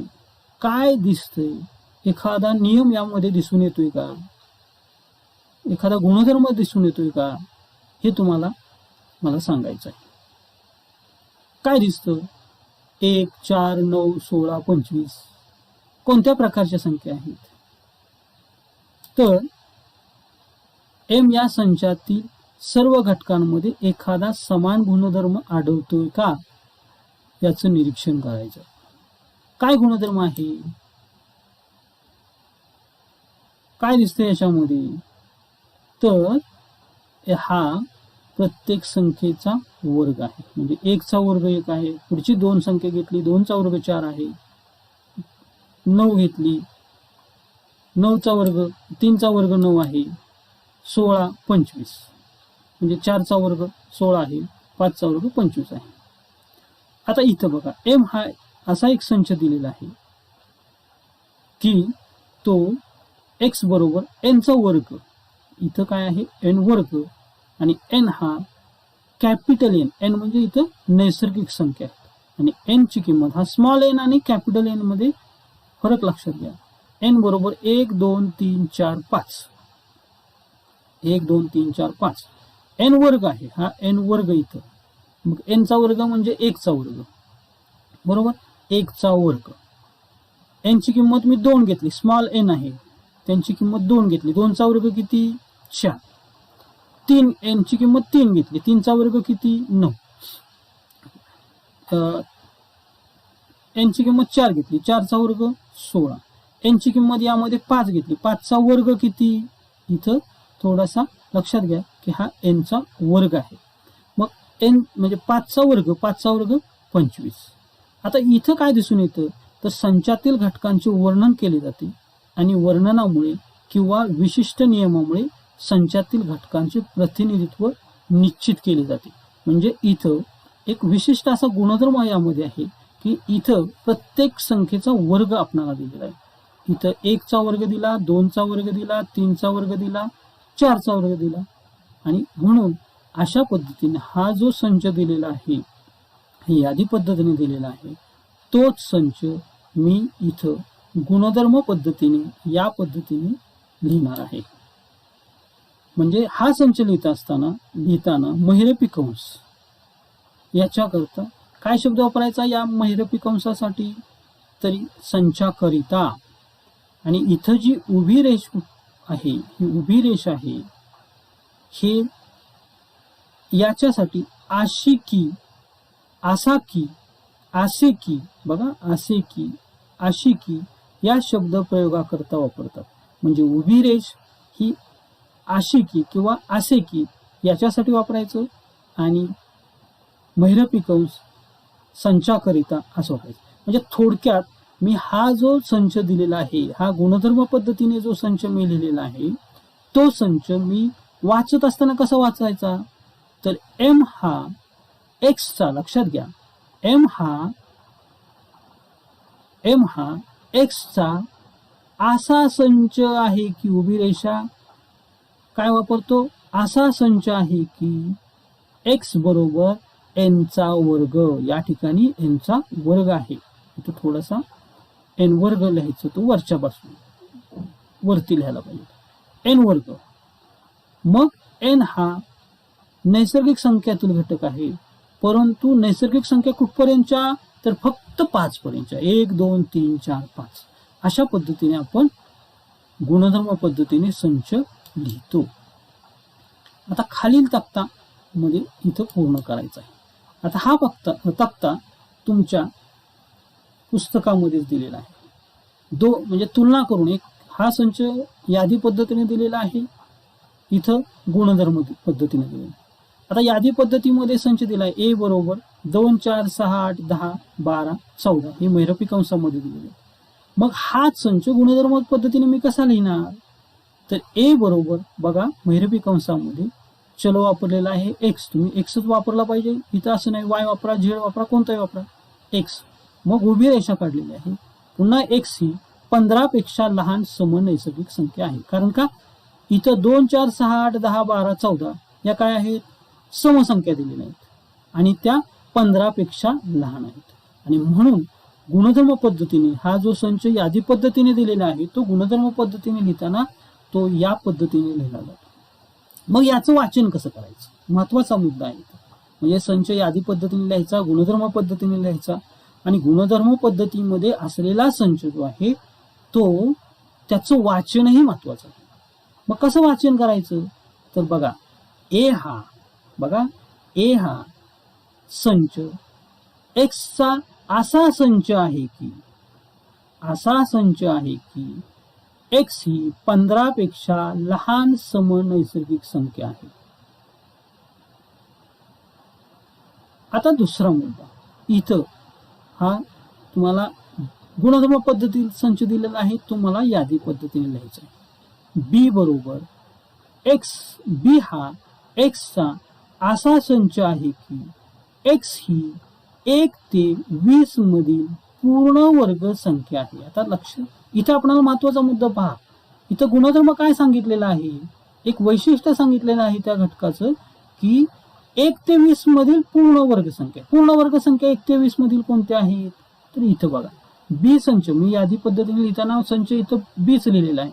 काय दिसतंय, एखादा नियम यामध्ये दिसून येतोय का, एखादा गुणधर्म दिसून येतोय का, हे तुम्हाला मला सांगायचं आहे. काय दिसतं, 1 4 9 16 25 कोणत्या प्रकारच्या संख्या आहेत, तर एम या संचातील सर्व घटकांमध्ये एखादा समान गुणधर्म आढळतोय का याचं निरीक्षण करायचं. काय गुणधर्म आहे, काय दिसतं याच्यामध्ये, तर हा प्रत्येक संख्येचा वर्ग आहे. म्हणजे 1चा वर्ग 1 आहे, पुढची 2 संख्या घेतली 2चा वर्ग 4 आहे, 9 घेतली 9चा वर्ग 3चा वर्ग 9 आहे, 16 25 म्हणजे 4चा वर्ग 16 आहे, 5चा वर्ग 25 आहे. आता इथं बघा, एम हा असा एक संच दिलेला आहे की तो एक्स बरोबर एनचा वर्ग, इथं काय आहे एन वर्ग, आणि एन हा कॅपिटल एन म्हणजे इथं नैसर्गिक संख्या आहे, आणि एन ची किंमत हा स्मॉल एन आणि कॅपिटल एन मध्ये फरक लक्षात घ्या. एन बरोबर 1 2 3 4 5 1 2 3 4 5 एन वर्ग आहे, हा एन वर्ग इथं. मग एनचा वर्ग म्हणजे 1चा वर्ग, बरोबर 1चा वर्ग. एनची किंमत मी 2 घेतली, स्मॉल एन आहे, त्यांची किंमत 2 घेतली, 2चा वर्ग किती 4. 3 एनची किंमत 3 घेतली, 3चा वर्ग किती 9. एनची किंमत 4 घेतली, 4चा वर्ग 16. एनची किंमत यामध्ये 5 घेतली, 5चा वर्ग किती, इथं थोडासा लक्षात घ्या की हा एनचा वर्ग आहे. मग एन म्हणजे 5चा वर्ग 25. आता इथं काय दिसून येतं तर संचातील घटकांचे वर्णन केले जाते आणि वर्णनामुळे किंवा विशिष्ट नियमामुळे संचातील घटकांचे प्रतिनिधित्व निश्चित केले जाते. म्हणजे इथं एक विशिष्ट असा गुणधर्म यामध्ये आहे की इथं प्रत्येक संख्येचा वर्ग आपल्याला दिलेला आहे. इथं 1चा वर्ग दिला, 2चा वर्ग दिला, 3चा वर्ग दिला, 4चा वर्ग दिला. आणि म्हणून अशा पद्धतीने हा जो संच दिलेला आहे, हे यादी पद्धतीने दिलेला आहे, तोच संच मी इथं गुणधर्म पद्धतीने या पद्धतीने लिहिणार आहे. म्हणजे हा संच लिहिताना महिरपी कंस याच्याकरता काय शब्द वापरायचा या महिरपी कंसासाठी, तरी संचाकरिता. आणि इथं जी उभी रेष आहे, ही उभी रेष आहे, हे याच्यासाठी आशी की, आसा की, आसे की, बघा आसे की, आशी की या शब्द प्रयोगाकरता वापरतात. म्हणजे उभी रेष ही आशी की किंवा आसे की याच्यासाठी वापरायचं आणि महिरपी कंस संचाकरिता असं वापरायचं. म्हणजे थोडक्यात मी हा जो संच दिलेला आहे, हा गुणधर्म पद्धतीने जो संच मी लिहिलेला आहे, तो संच मी वाचत असताना कसा वाचायचा, तर एम हा एक्सचा, लक्षात घ्या, एम हा एक्सचा असा संच आहे की, उभी रेषा काय वापरतो, असा संच आहे की एक्स बरोबर एनचा वर्ग. या ठिकाणी एनचा वर्ग आहे, इथं थोडासा एन वर्ग लिहायचं, तो वरच्या बाजूला वरती लिहायला पाहिजे, एन वर्ग. मग एन हा नैसर्गिक संख्यातील घटक आहे, परंतु नैसर्गिक संख्या कुठपर्यंतच्या, तर फक्त 5 पर्यंतच्या, 1 2 3 4 5 अशा पद्धतीने आपण गुणधर्म पद्धतीने संच लिहितो. आता खालील तक्ता मध्ये इथं पूर्ण करायचा आहे. आता हा तक्ता तुमच्या पुस्तकामध्येच दिलेला आहे. म्हणजे तुलना करून, एक हा संच यादी पद्धतीने दिलेला आहे, इथं गुणधर्म पद्धतीने दिलेला. आता यादी पद्धतीमध्ये संच दिलाय ए बरोबर 2 4 6 8 10 12 14 हे महिरपी कंसामध्ये दिलेले. मग हाच संच गुणधर्म पद्धतीने मी कसा लिहिणार, तर ए बरोबर बघा महिरपी कंसामध्ये चल वापरलेला आहे एक्स, तुम्ही एक्सच वापरला पाहिजे, इथं असं नाही वाय वापरा, झेड वापरा, कोणताही वापरा, एक्स. मग उभी रेषा काढलेली आहे. पुन्हा एक्स ही 15 पेक्षा लहान सम नैसर्गिक संख्या आहे. कारण का, इथं 2 4 6 8 10 12 14 या काय आहेत, समसंख्या दिलेल्या आहेत आणि त्या 15 पेक्षा लहान आहेत. आणि म्हणून गुणधर्म पद्धतीने हा जो संच यादी पद्धतीने दिलेला आहे, तो गुणधर्म पद्धतीने लिहिताना तो या पद्धतीने लिहिला जातो. मग याचं वाचन कसं करायचं, महत्वाचा मुद्दा आहे. म्हणजे संच यादी पद्धतीने लिहायचा, गुणधर्म पद्धतीने लिहायचा, आणि गुणधर्म पद्धतीमध्ये असलेला संच जो आहे तो त्याचं वाचनही महत्वाचं आहे. मग कसं वाचन करायचं, तर बघा ए हा संच एक्सचा असा संच आहे की एक्स ही 15 पेक्षा लहान सम नैसर्गिक संख्या आहे. आता दुसरा मुद्दा, इथं हा तुम्हाला गुणधर्म पद्धतीत संच दिलेला आहे, तुम्हाला यादी पद्धतीने लिहायचा आहे. बी बरोबर बी हा एक्सचा असा संच आहे की एक्स ही 1 ते 20 मधील पूर्ण वर्ग संख्या आहे. आता लक्ष, इथं आपल्याला महत्वाचा मुद्दा पहा, इथं गुणधर्म काय सांगितलेला आहे, एक वैशिष्ट्य सांगितलेलं आहे त्या घटकाचं की 1 ते 20 मधील पूर्ण वर्ग संख्या. पूर्ण वर्ग संख्या 1 ते 20 मधील कोणत्या आहेत, तर इथं बघा बी संच, मी यादी पद्धतीने लिहिताना संच इथं बीच लिहिलेला आहे.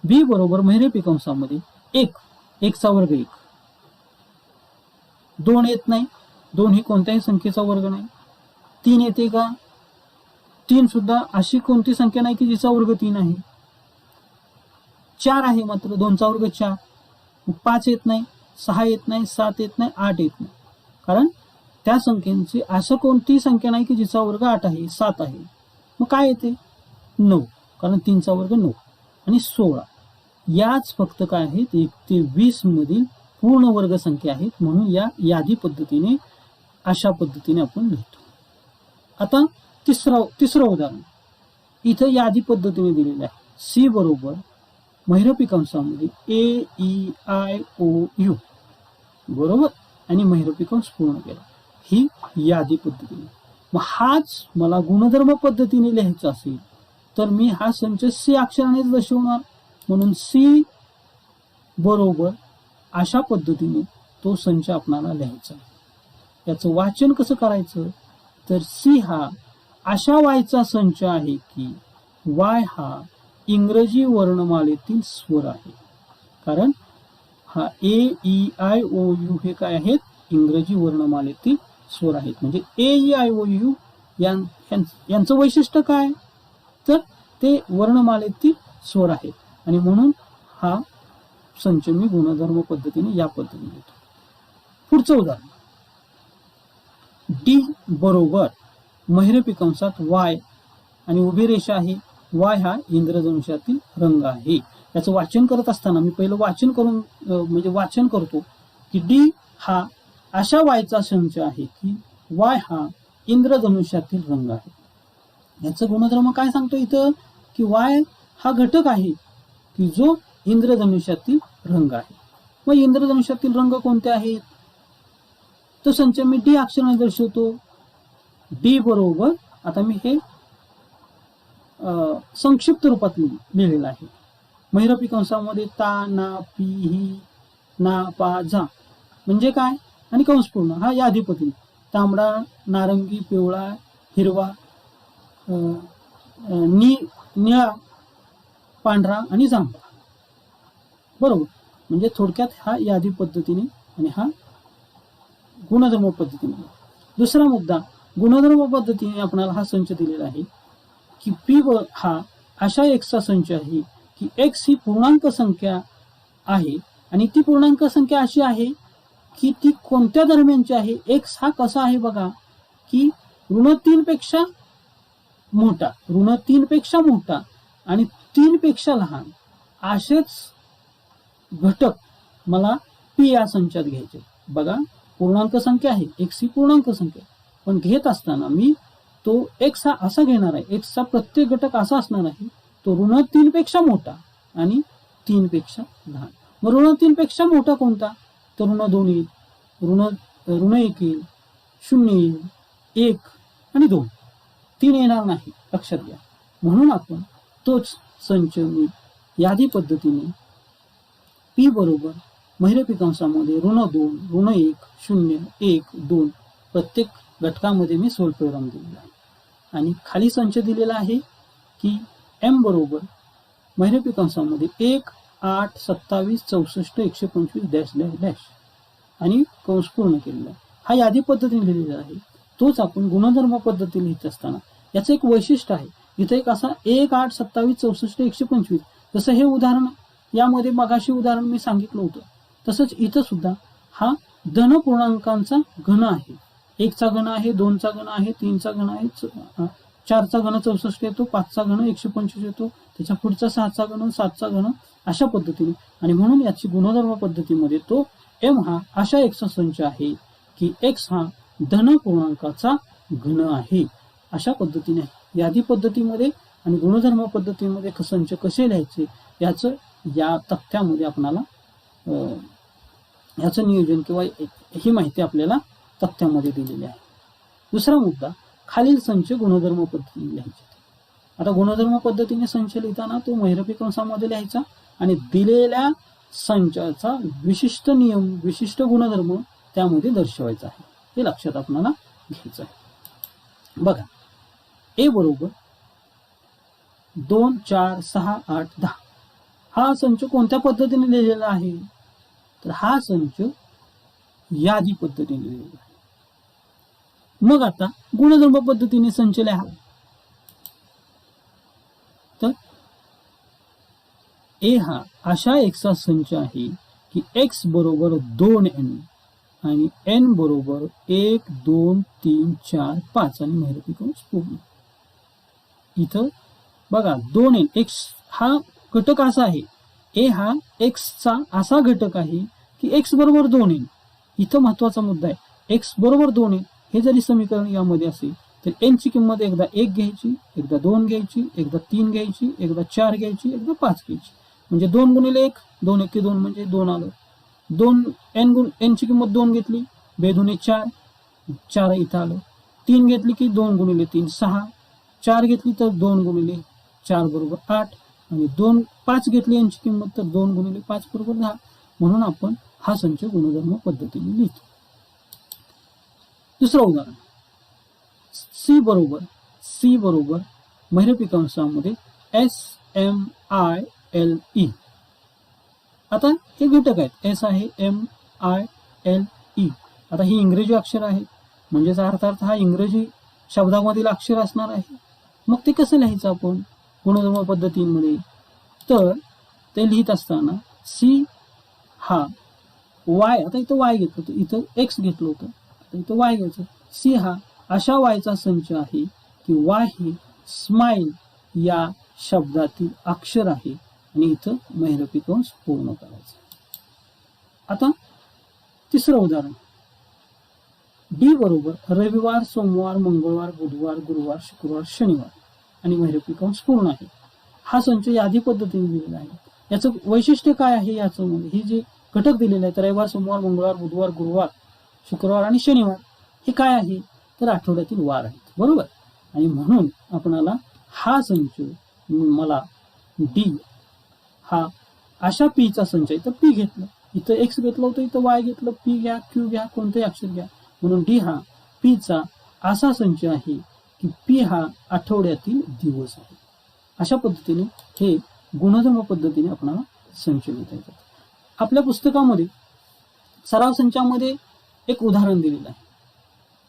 बी बरोबर महिरपी कंसामध्ये 1 चा वर्ग 1, 2 येत नाही, 2 ही कोणत्याही संख्येचा वर्ग नाही. 3 येते का, 3 सुद्धा अशी कोणती संख्या नाही की जिचा वर्ग 3 आहे. 4 आहे मात्र 2 चा वर्ग 4. 5 येत नाही, 6 येत नाही, 7 येत नाही, 8 येत नाही, कारण त्या संख्येची असं कोणती संख्या नाही की जिचा वर्ग 8 आहे, 7 आहे. मग काय येते, 9, कारण 3 चा वर्ग 9 आणि 16 याच फक्त काय आहेत 1 ते 20 मधील पूर्ण वर्ग संख्या आहेत, म्हणून या यादी पद्धतीने अशा पद्धतीने आपण लिहितो. आता तिसरं उदाहरण इथं यादी पद्धतीने दिलेलं आहे. सी बरोबर महिरपी कंसामध्ये AEIOU बरोबर आणि महिरपी कंस पूर्ण केला, ही यादी पद्धतीने. मग हाच मला गुणधर्म पद्धतीने लिहायचा असेल तर मी हा संच सी अक्षरानेच दर्शवणार, म्हणून सी बरोबर अशा पद्धतीने तो संच आपणाला लिहायचा. याचं वाचन कसं करायचं तर सी हा अशा वायचा संच आहे की वाय हा इंग्रजी वर्णमालेतील स्वर आहे. कारण हा AEIOU हे काय आहेत, इंग्रजी वर्णमालेतील स्वर आहेत. म्हणजे AEIOU यांचं वैशिष्ट्य काय तर ते वर्णमालेतील स्वर आहेत, आणि म्हणून हा संच मी गुणधर्म पद्धतीने या पद्धतीने घेतो. पुढचं उदाहरण डी बरोबर महिरपी कंसात वाय आणि उभी रेषा आहे. वाय हा इंद्रधनुष्यातील रंग आहे. याचं वाचन करत असताना मी पहिलं वाचन करून वाचन करतो की डी हा अशा वायचा संच आहे की वाय हा इंद्रधनुष्यातील रंग आहे. याचं गुणधर्म काय सांगतो इथं की वाय हा घटक आहे की जो इंद्रधनुष्यातील रंग आहे. मग इंद्रधनुष्यातील रंग कोणते आहेत, तो संच मी डी अक्षराने दर्शवतो. डी बरोबर आता मी हे संक्षिप्त रूपात लिहिलेलं आहे. महिरपी कंसामध्ये ता ना पी ही ना पा झा म्हणजे काय, आणि कंस पूर्ण हा यादी पद्धती. तांबडा, नारंगी, पिवळा, हिरवा, निळा, पांढरा आणि जांभळा बरोबर. म्हणजे थोडक्यात हा यादी पद्धतीने आणि हा गुणधर्म पद्धतीने. दुसरा मुद्दा, गुणधर्म पद्धतीने आपल्याला हा संच दिलेला आहे की पी हा अशा एक्सचा संच आहे की एक्स ही पूर्णांक संख्या आहे, आणि ती पूर्णांक संख्या अशी आहे की ती कोणत्या दरम्यानची आहे. एक्स हा कसा आहे बघा की ऋण 3 पेक्षा मोठा, ऋण 3 पेक्षा मोठा आणि 3 पेक्षा लहान असेच घटक मला पी या संचात घ्यायचे. बघा पूर्णांक संख्या आहे, एक्स ही पूर्णांक संख्या, पण घेत असताना मी तो एक्स हा असा घेणार आहे, एक्सचा प्रत्येक घटक असा असणार आहे तो ऋण 3 पेक्षा मोठा आणि 3 पेक्षा लहान. मग ऋण 3 पेक्षा मोठा कोणता तर ऋण 2 येईल, ऋण 1 येईल, 0 येईल, 1 आणि 2, 3 येणार नाही, लक्षात घ्या. म्हणून आपण तोच संच मी यादी पद्धतीने पी बरोबर महिरपी कंसामध्ये ऋण 2, ऋण 1, 0, 1, 2 प्रत्येक घटकामध्ये मी स्वल्पविराम दिलेला आहे. आणि खाली संच दिलेला आहे की एम बरोबर महिरपी कंसामध्ये 1, 8, 27, 64, 125 डॅश डॅश डॅश आणि कंस पूर्ण केलेला आहे. हा यादी पद्धतीने लिहिलेला आहे. तोच आपण गुणधर्म पद्धतीने लिहित असताना याचं एक वैशिष्ट्य आहे. इथं एक असा 1, 8, 27, 64, 125 जसं हे उदाहरण यामध्ये मगाशी उदाहरण मी सांगितलं होतं, तसंच इथं सुद्धा हा धन पूर्णांकांचा घन आहे. 1 चा घन आहे, 2 चा घन आहे, 3 चा घन आहे, 4 चा घन 64 येतो, 5 चा घन 125 येतो, त्याच्या पुढचा 6 चा घन, 7 चा घन अशा पद्धतीने. आणि म्हणून याची गुणधर्म पद्धतीमध्ये तो एम हा अशा एक्सचा संच आहे की एक्स हा धन पूर्णांकाचा घन आहे. अशा पद्धतीने यादी पद्धतीमध्ये आणि गुणधर्म पद्धतीमध्ये संच कसे लिहायचे याचं या तक्त्यामध्ये आपल्याला याचं नियोजन किंवा ही माहिती आपल्याला तक्त्यामध्ये दिलेली आहे. दुसरा मुद्दा, खालील संच गुणधर्म पद्धतीने लिहायचे. आता गुणधर्म पद्धतीने संच लिहिताना तो महिरपी कंसामध्ये लिहायचा आणि दिलेल्या संचाचा विशिष्ट नियम, विशिष्ट गुणधर्म त्यामध्ये दर्शवायचा आहे. हे लक्षात आपल्याला घ्यायचं आहे. बघा ए बरोबर 2, 4, 6, 8, 10 हा संच कोणत्या पद्धतीने लिहिलेला आहे तर हा संच यादी पद्धतीने लिहिलेला आहे. मग आता गुणधर्म पद्धतीने संच लिहा. तर ए हा अशा एक्सचा संच आहे की एक्स बरोबर 2n आणि n बरोबर 1, 2, 3, 4, 5 आणि महिरपी कंस पूर्ण. इथं बघा 2n एक्स हा घटक असा आहे, ए हा एक्सचा असा घटक आहे की एक्स बरोबर 2 येईल. इथं महत्वाचा मुद्दा आहे, एक्स बरोबर 2 येईल हे जरी समीकरण यामध्ये असेल तर एन ची किंमत एकदा 1 घ्यायची, एकदा 2 घ्यायची, एकदा 3 घ्यायची, एकदा 4 घ्यायची, एकदा 5 घ्यायची. म्हणजे 2 गुणिले 1, 2 एके 2 म्हणजे 2 आलं. 2 एन ची किंमत 2 घेतली, बेदुने 4, 4 इथं आलं. 3 घेतली की 2 गुणिले 3 6, 4 घेतली तर 2 गुणिले 4 बरोबर 8, आणि 5 घेतली यांची किंमत तर 2 गुणिले 5 बरोबर 10. म्हणून आपण हा संच गुणधर्म पद्धतीने लिहितो. दुसरं उदाहरण, सी बरोबर महिरपी कंसामध्ये SMILE. आता हे घटक आहेत, एस आहे, MILE. आता ही इंग्रजी अक्षर आहे, म्हणजेच अर्थात हा इंग्रजी शब्दामधील अक्षर असणार आहे. मग ते कसं लिहायचं आपण गुणधर्म पद्धतींमध्ये? तर ते लिहित असताना सी हा वाय, आता इथं वाय घेतलं होतं, इथं एक्स घेतलं होतं, आता इथं वाय घ्यायचं. सी हा अशा वायचा संच आहे की वाय हे स्माइल या शब्दातील अक्षर आहे, आणि इथं महिरपी कंस पूर्ण करायचं. आता तिसरं उदाहरण, डी बरोबर रविवार, सोमवार, मंगळवार, बुधवार, गुरुवार, शुक्रवार, शनिवार आणि महिरपी कंस पूर्ण आहे. हा संच यादी पद्धतीने दिलेला आहे. याचं वैशिष्ट्य काय आहे? याचं म्हणजे हे जे घटक दिलेले आहेत, रविवार, सोमवार, मंगळवार, बुधवार, गुरुवार, शुक्रवार आणि शनिवार, हे काय आहे? तर आठवड्यातील वार आहेत, बरोबर. आणि म्हणून आपणाला हा संच, मला डी हा अशा पीचा संच आहे. तर पी घेतलं, इथं एक्स घेतलं होतं, इथं वाय घेतलं, पी घ्या, क्यू घ्या, कोणतेही अक्षर घ्या. म्हणून डी हा पीचा असा संच आहे की पी हा आठवड्यातील दिवस आहे. अशा पद्धतीने हे गुणधर्म पद्धतीने आपल्याला संच लिहिता येतात. आपल्या पुस्तकामध्ये सराव संचामध्ये एक उदाहरण दिलेलं आहे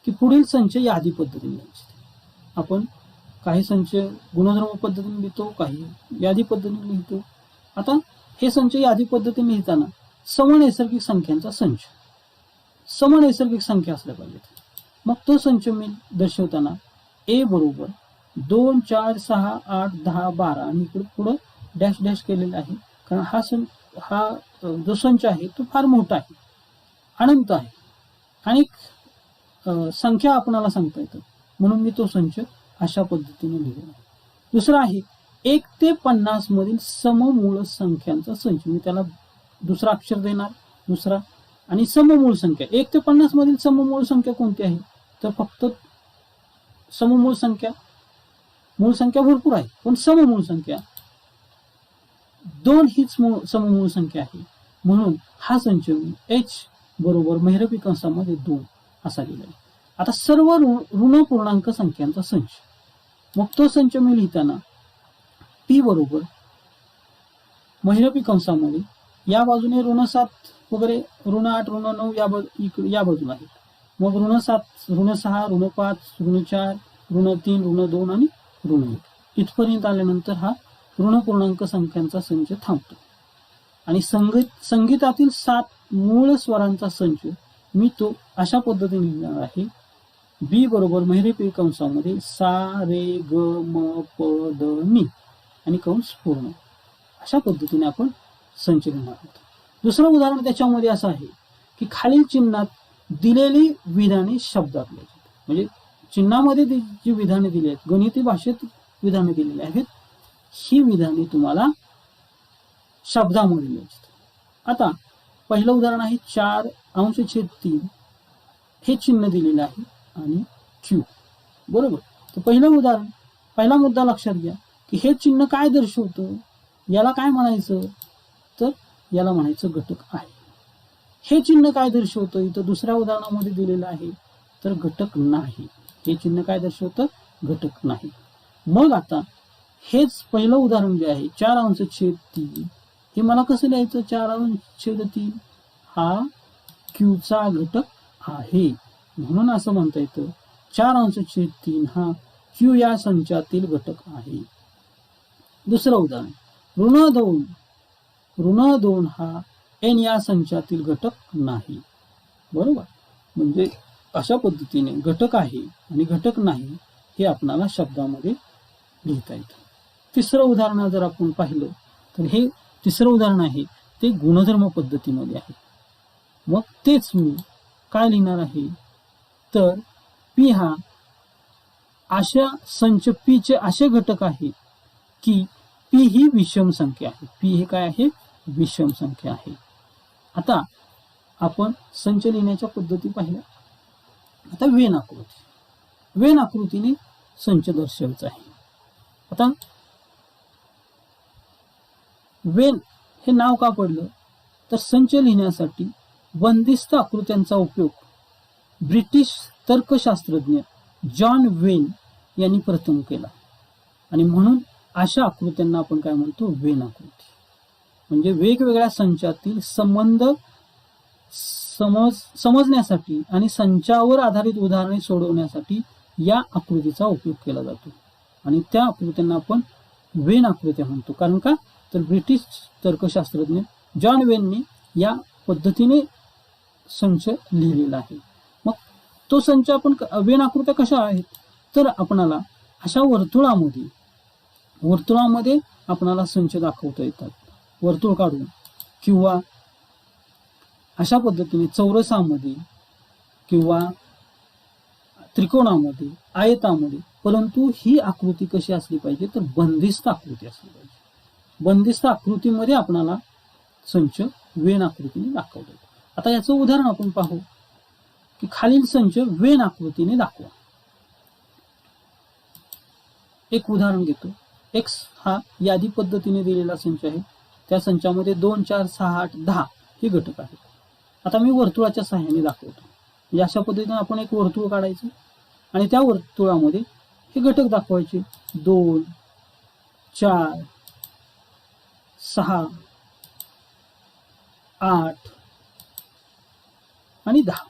की पुढील संच यादी पद्धतीने लिहायचे. आपण काही संच गुणधर्म पद्धतीने लिहितो, काही यादी पद्धतीने लिहितो. आता हे संच यादी पद्धतीने लिहिताना समनैसर्गिक संख्यांचा संच, समनैसर्गिक संख्या असल्या पाहिजेत. मग तो संच मी दर्शवताना ए बरोबर 2 4 6 8 10 12 आणि इकडे पुढं डॅश डॅश केलेला आहे, कारण हा जो संच आहे तो फार मोठा आहे, अनंत आहे, अनेक संख्या आपणाला सांगता येतं, म्हणून मी तो संच अशा पद्धतीने लिहिलेला आहे. दुसरा आहे 1 ते 50 मधील सममूळ संख्यांचा संच. मी त्याला दुसरा अक्षर देणार, दुसरा, आणि सममूळ संख्या 1 ते 50 मधील सममूळ संख्या कोणती आहे? तर फक्त सममूळ संख्या, मूळ संख्या भरपूर आहे, पण सममूळ संख्या 2 हीच सममूळ संख्या आहे. म्हणून हा संच एच बरोबर महिरपी कंसामध्ये 2 असा लिहिला आहे. आता सर्व ऋण पूर्णांक संख्यांचा संच, मग तो संच मी लिहिताना पी बरोबर महिरपी कंसामध्ये या बाजूने ऋण 7 वगैरे, ऋण 8, ऋण 9 या बाजूला आहे. मग ऋण 7, ऋण 6, ऋण 5, ऋण 4, ऋण 3, ऋण 2 आणि ऋण 1 इथपर्यंत आल्यानंतर हा ऋण पूर्णांक संख्यांचा संच थांबतो. आणि संगीतातील 7 मूळ स्वरांचा संच मी तो अशा पद्धतीने लिहिणार आहे. बी बरोबर महिरपी कंसामध्ये सा रे ग म प द नी आणि कंस पूर्ण, अशा पद्धतीने आपण संच लिहिणार आहोत. दुसरं उदाहरण त्याच्यामध्ये असं आहे की खालील चिन्हात दिलेली विधाने शब्दात लिहायची. म्हणजे चिन्हामध्ये जी विधाने दिली आहेत, गणिती भाषेत विधाने दिलेली आहेत, ही विधाने तुम्हाला शब्दामध्ये लिहायची. आता पहिलं उदाहरण आहे 4/3 हे चिन्ह दिलेलं आहे आणि क्यू, बरोबर. तर पहिलं उदाहरण, पहिला मुद्दा लक्षात घ्या की हे चिन्ह काय दर्शवतं, याला काय म्हणायचं? तर याला म्हणायचं घटक आहे. हे चिन्ह काय दर्शवतं? इथं दुसऱ्या उदाहरणामध्ये दिलेलं आहे, तर घटक नाही. हे चिन्ह काय दर्शवतं? घटक नाही. मग आता हेच पहिलं उदाहरण जे आहे 4/3, हे मला कसं लिहायचं? 4/3 हा क्यूचा घटक आहे, म्हणून असं म्हणता येतं 4/3 हा क्यू या संचातील घटक आहे. दुसरं उदाहरण ऋण 2 हा एन या संचातील घटक नाही, बरोबर. म्हणजे अशा पद्धतीने घटक आहे आणि घटक नाही हे आपणाला शब्दामध्ये लिहिता येतं. तिसरं उदाहरण जर आपण पाहिलं तर हे तिसरं उदाहरण आहे ते गुणधर्म पद्धतीमध्ये आहे. मग तेच मी काय लिहिणार आहे तर पी हा अशा संच पी चे असे घटक आहेत की पी ही विषम संख्या आहे. पी हे काय आहे? विषम संख्या आहे. आता आपण संच लिहिण्याच्या पद्धती पाहिल्या. आता वेन आकृती, वेन आकृतीने संच दर्शवायचा आहे. आता वेन हे नाव का पडलं तर संच लिहिण्यासाठी बंदिस्त आकृत्यांचा उपयोग ब्रिटिश तर्कशास्त्रज्ञ जॉन वेन यांनी प्रथम केला आणि म्हणून अशा आकृत्यांना आपण काय म्हणतो? वेन आकृती. म्हणजे वेगवेगळ्या संचातील संबंध समजण्यासाठी आणि संचावर आधारित उदाहरणे सोडवण्यासाठी या आकृतीचा उपयोग केला जातो आणि त्या आकृत्यांना आपण वेन आकृत्या म्हणतो. कारण का तर ब्रिटिश तर्कशास्त्रज्ञ जॉन वेनने या पद्धतीने संच लिहिलेला आहे. मग तो संच आपण वेन आकृत्या कशा आहेत तर आपणाला अशा वर्तुळामध्ये आपणाला संच दाखवता येतात. वर्तुळ काढून किंवा अशा पद्धतीने चौरसामध्ये किंवा त्रिकोणामध्ये, आयतामध्ये. परंतु ही आकृती कशी असली पाहिजे तर बंदिस्त आकृती असली पाहिजे. बंदिस्त आकृतीमध्ये आपणाला संच वेन आकृतीने दाखवता येतो. आता याचं उदाहरण आपण पाहू की खालील संच वेन आकृतीने दाखवा. एक उदाहरण घेतो. एक्स हा यादी पद्धतीने दिलेला संच आहे. त्या संचामध्ये 2, 4, 6, 8, 10 हे घटक आहेत. आता मी वर्तुळाच्या सहाय्याने दाखवतो. म्हणजे अशा पद्धतीने आपण एक वर्तुळ काढायचं आणि त्या वर्तुळामध्ये हे घटक दाखवायचे. 2, 4, 6, 8 आणि 10.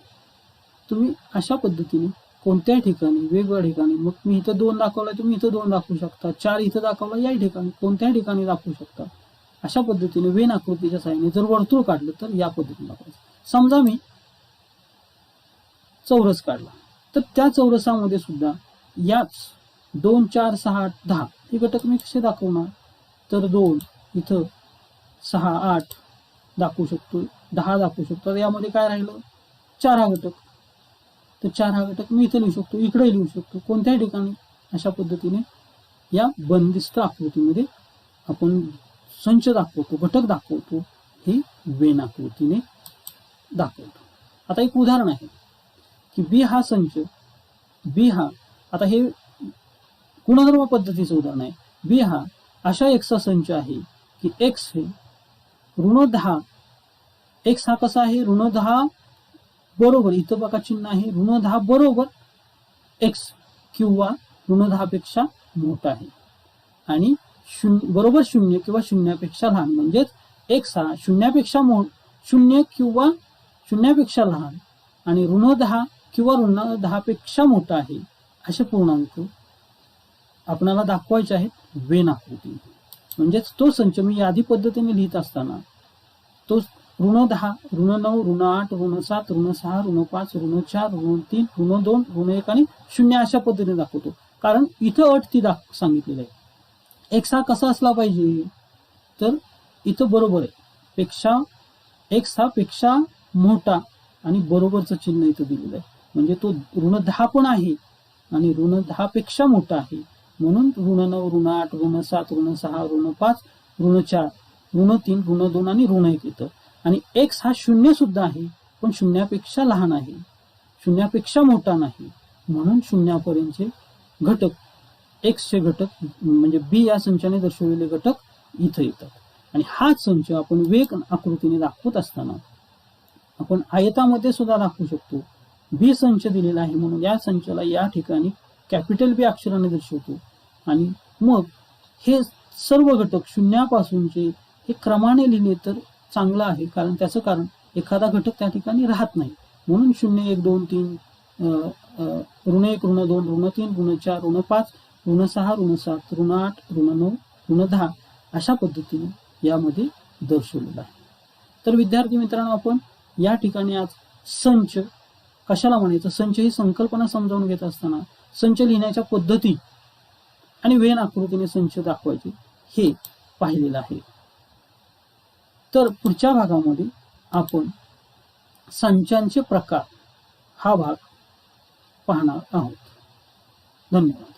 तुम्ही अशा पद्धतीने कोणत्याही ठिकाणी, वेगवेगळ्या ठिकाणी, मग मी इथं 2 दाखवला तुम्ही इथं 2 दाखवू शकता, 4 इथं दाखवला या ठिकाणी, कोणत्याही ठिकाणी दाखवू शकता. अशा पद्धतीने वेन आकृतीच्या सहाय्याने जर वर्तुळ काढलं तर या पद्धतीने दाखवायचं. समजा मी चौरस काढला तर त्या चौरसामध्ये सुद्धा याच 2, 4, 6, 8, 10 हे घटक मी कसे दाखवणार तर 2 इथं, 6, 8 दाखवू शकतो, 10 दाखवू शकतो. तर यामध्ये काय राहिलं? 4 हा घटक. तर 4 हा घटक मी इथं लिहू शकतो, इकडे लिहू शकतो, कोणत्याही ठिकाणी. अशा पद्धतीने या बंदिस्त आकृतीमध्ये आपण संच दाखवतो, घटक दाखवतो, हे वेन आकृतीने दाखवतो. आता एक उदाहरण आहे की बी हा संच, बी हा, आता हे गुणधर्म पद्धतीचं उदाहरण आहे. बी हा अशा एक्सचा संच आहे की एक्स हे ऋण 10, एक्स हा कसा आहे? ऋण 10 बरोबर, इथं बघा चिन्ह आहे, ऋण 10 बरोबर एक्स किंवा ऋण 10 पेक्षा मोठा आहे आणि बरोबर 0 किंवा शून्यापेक्षा लहान. म्हणजेच एक्स हा शून्यापेक्षा 0 किंवा शून्यापेक्षा लहान आणि ऋण 10 किंवा ऋण 10 पेक्षा मोठा आहे असे पूर्णांक आपल्याला दाखवायचे आहेत वेन आकृती. म्हणजेच तो संच मी यादी पद्धतीने लिहित असताना तो ऋण 10, ऋण 9, ऋण 8, ऋण 7, ऋण 6, ऋण 5, ऋण 4, ऋण 3, ऋण 2, ऋण 1 आणि 0 अशा पद्धतीने दाखवतो. कारण इथं अट ती सांगितलेली आहे. एक्स हा कसा असला पाहिजे तर इथं बरोबर आहे, पेक्षा एक्स हा पेक्षा मोठा आणि बरोबरचं चिन्ह इथं दिलेलं आहे. म्हणजे तो ऋण 10 पण आहे आणि ऋण 10 पेक्षा मोठा आहे. म्हणून ऋण 9, ऋण 8, ऋण 7, ऋण 6, ऋण 5, ऋण 4, ऋण 3, ऋण 2 आणि ऋण 1 येतं. आणि एक्स हा 0 सुद्धा आहे पण 0पेक्षा लहान आहे, 0पेक्षा मोठा नाही. म्हणून 0पर्यंतचे घटक, एक्सचे घटक म्हणजे बी या संचाने दर्शवलेले घटक इथं येतात. आणि हाच संच आपण वेग आकृतीने दाखवत असताना आपण आयतामध्ये सुद्धा दाखवू शकतो. बी संच दिलेला आहे म्हणून या संचाला या ठिकाणी कॅपिटल बी अक्षराने दर्शवतो आणि मग हे सर्व घटक शून्यापासूनचे हे क्रमाने लिहिले तर चांगलं आहे. कारण त्याचं कारण एखादा घटक त्या ठिकाणी राहत नाही. म्हणून 0, 1, 2, 3, ऋण 1, ऋण 2, ऋण 3, ऋण 4, ऋण 5, ऋण 6, ऋण 7, ऋण 8, ऋण 9, ऋण 10 अशा पद्धतीने यामध्ये दर्शवलेलं आहे. तर विद्यार्थी मित्रांनो, आपण या ठिकाणी आज संच कशाला म्हणायचं, संच ही संकल्पना समजावून घेत असताना संच लिहिण्याच्या पद्धती आणि वेन आकृतीने संच दाखवायचे हे पाहिलेलं आहे. तर पुढच्या भागामध्ये आपण संचांचे प्रकार हा भाग पाहणार आहोत. धन्यवाद.